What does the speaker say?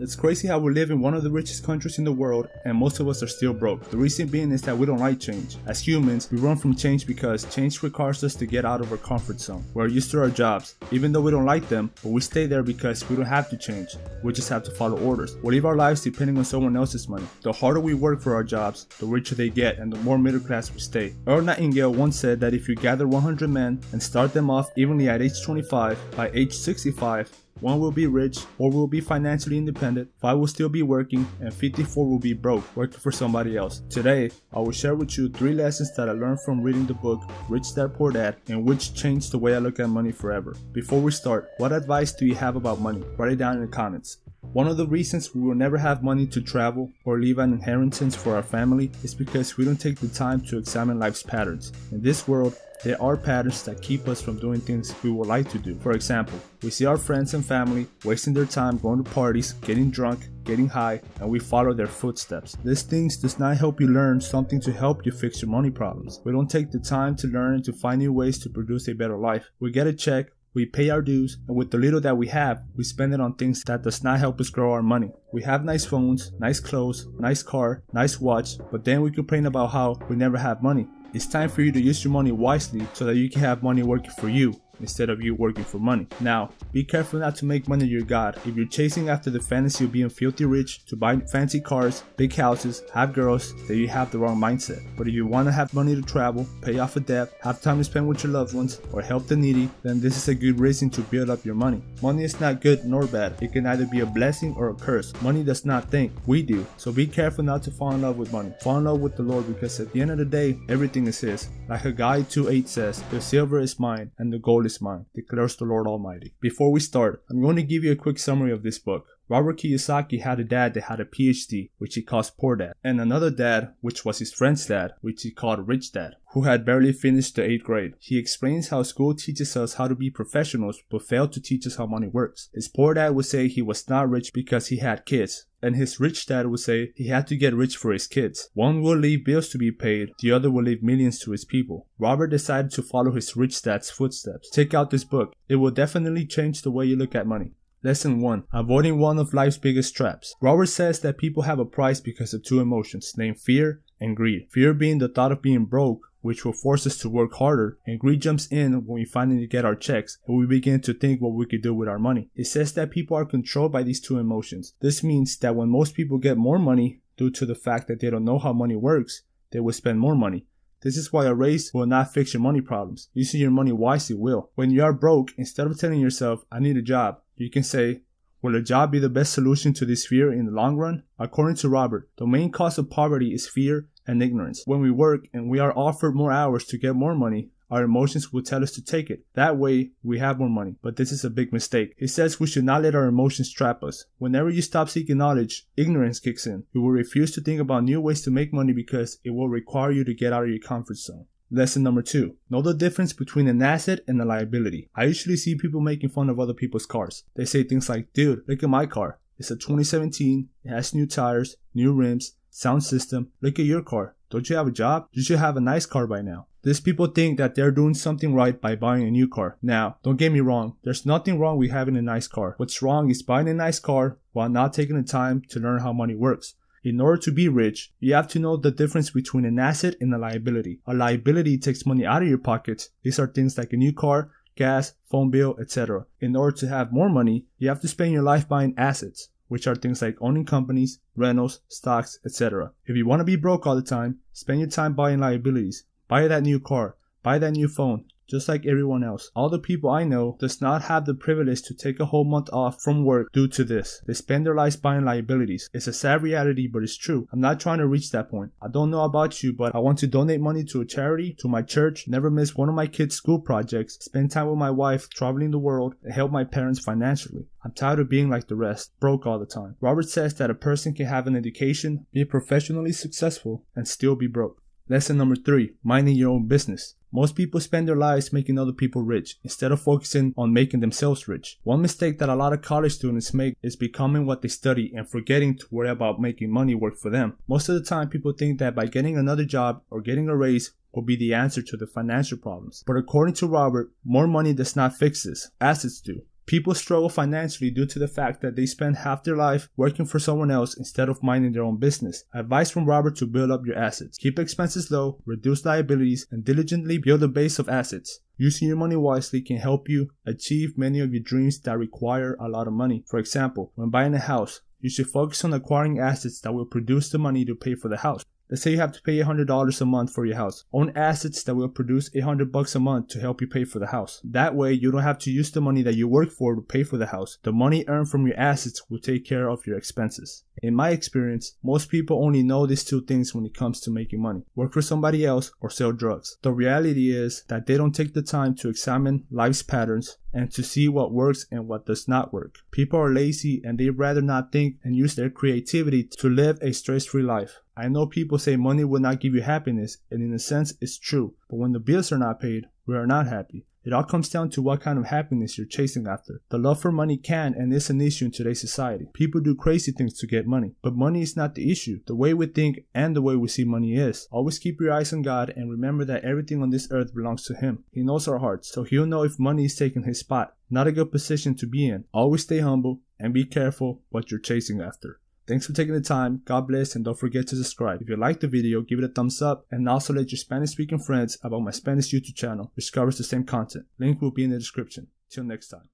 It's crazy how we live in one of the richest countries in the world and most of us are still broke. The reason being is that we don't like change. As humans, we run from change because change requires us to get out of our comfort zone. We're used to our jobs, even though we don't like them, but we stay there because we don't have to change. We just have to follow orders. We live our lives depending on someone else's money. The harder we work for our jobs, the richer they get and the more middle class we stay. Earl Nightingale once said that if you gather 100 men and start them off evenly at age 25, by age 65, one will be rich, 4 will be financially independent, 5 will still be working, and 54 will be broke, working for somebody else. Today, I will share with you 3 lessons that I learned from reading the book Rich Dad Poor Dad, and which changed the way I look at money forever. Before we start, what advice do you have about money? Write it down in the comments. One of the reasons we will never have money to travel or leave an inheritance for our family is because we don't take the time to examine life's patterns. In this world, there are patterns that keep us from doing things we would like to do. For example, we see our friends and family wasting their time going to parties, getting drunk, getting high, and we follow their footsteps. These things does not help you learn something to help you fix your money problems. We don't take the time to learn and to find new ways to produce a better life. We get a check, we pay our dues, and with the little that we have, we spend it on things that does not help us grow our money. We have nice phones, nice clothes, nice car, nice watch, but then we complain about how we never have money. It's time for you to use your money wisely so that you can have money working for you instead of you working for money. Now, be careful not to make money your god. If you're chasing after the fantasy of being filthy rich, to buy fancy cars, big houses, have girls, then you have the wrong mindset. But if you want to have money to travel, pay off a debt, have time to spend with your loved ones, or help the needy, then this is a good reason to build up your money. Money is not good nor bad. It can either be a blessing or a curse. Money does not think, we do. So be careful not to fall in love with money. Fall in love with the Lord, because at the end of the day, everything is His. Like Haggai 2:8 says, the silver is mine and the gold is mine, declares the Lord Almighty. Before we start, I'm going to give you a quick summary of this book. Robert Kiyosaki had a dad that had a PhD, which he calls Poor Dad, and another dad, which was his friend's dad, which he called Rich Dad, who had barely finished the 8th grade. He explains how school teaches us how to be professionals, but failed to teach us how money works. His poor dad would say he was not rich because he had kids, and his rich dad would say he had to get rich for his kids. One will leave bills to be paid, the other will leave millions to his people. Robert decided to follow his rich dad's footsteps. Check out this book. It will definitely change the way you look at money. Lesson 1. Avoiding one of life's biggest traps. Robert says that people have a price because of 2 emotions, named fear and greed. Fear being the thought of being broke, which will force us to work harder, and greed jumps in when we finally get our checks and we begin to think what we could do with our money. He says that people are controlled by these 2 emotions. This means that when most people get more money due to the fact that they don't know how money works, they will spend more money. This is why a raise will not fix your money problems. Using your money wisely will. When you are broke, instead of telling yourself, I need a job, you can say, will a job be the best solution to this fear in the long run? According to Robert, the main cause of poverty is fear and ignorance. When we work and we are offered more hours to get more money, our emotions will tell us to take it. That way, we have more money. But this is a big mistake. He says we should not let our emotions trap us. Whenever you stop seeking knowledge, ignorance kicks in. You will refuse to think about new ways to make money because it will require you to get out of your comfort zone. Lesson number 2. Know the difference between an asset and a liability. I usually see people making fun of other people's cars. They say things like, dude, look at my car. It's a 2017, it has new tires, new rims, sound system. Look at your car. Don't you have a job? You should have a nice car by now. These people think that they're doing something right by buying a new car. Now, don't get me wrong, there's nothing wrong with having a nice car. What's wrong is buying a nice car while not taking the time to learn how money works. In order to be rich, you have to know the difference between an asset and a liability. A liability takes money out of your pocket. These are things like a new car, gas, phone bill, etc. In order to have more money, you have to spend your life buying assets, which are things like owning companies, rentals, stocks, etc. If you want to be broke all the time, spend your time buying liabilities. Buy that new car, buy that new phone, just like everyone else. All the people I know does not have the privilege to take a whole month off from work due to this. They spend their lives buying liabilities. It's a sad reality, but it's true. I'm not trying to reach that point. I don't know about you, but I want to donate money to a charity, to my church, never miss one of my kids' school projects, spend time with my wife, traveling the world, and help my parents financially. I'm tired of being like the rest, broke all the time. Robert says that a person can have an education, be professionally successful, and still be broke. Lesson number 3. Minding your own business. Most people spend their lives making other people rich instead of focusing on making themselves rich. One mistake that a lot of college students make is becoming what they study and forgetting to worry about making money work for them. Most of the time, people think that by getting another job or getting a raise will be the answer to the financial problems. But according to Robert, more money does not fix this. Assets do. People struggle financially due to the fact that they spend half their life working for someone else instead of minding their own business. Advice from Robert to build up your assets. Keep expenses low, reduce liabilities, and diligently build a base of assets. Using your money wisely can help you achieve many of your dreams that require a lot of money. For example, when buying a house, you should focus on acquiring assets that will produce the money to pay for the house. Let's say you have to pay $100 a month for your house. Own assets that will produce $800 a month to help you pay for the house. That way, you don't have to use the money that you work for to pay for the house. The money earned from your assets will take care of your expenses. In my experience, most people only know these two things when it comes to making money: work for somebody else or sell drugs. The reality is that they don't take the time to examine life's patterns and to see what works and what does not work. People are lazy and they'd rather not think and use their creativity to live a stress-free life. I know people say money will not give you happiness, and in a sense it's true, but when the bills are not paid, we are not happy. It all comes down to what kind of happiness you're chasing after. The love for money can and is an issue in today's society. People do crazy things to get money, but money is not the issue. The way we think and the way we see money is. Always keep your eyes on God and remember that everything on this earth belongs to Him. He knows our hearts, so He'll know if money is taking His spot. Not a good position to be in. Always stay humble and be careful what you're chasing after. Thanks for taking the time, God bless, and don't forget to subscribe. If you liked the video, give it a thumbs up, and also let your Spanish speaking friends about my Spanish YouTube channel, which covers the same content. Link will be in the description. Till next time.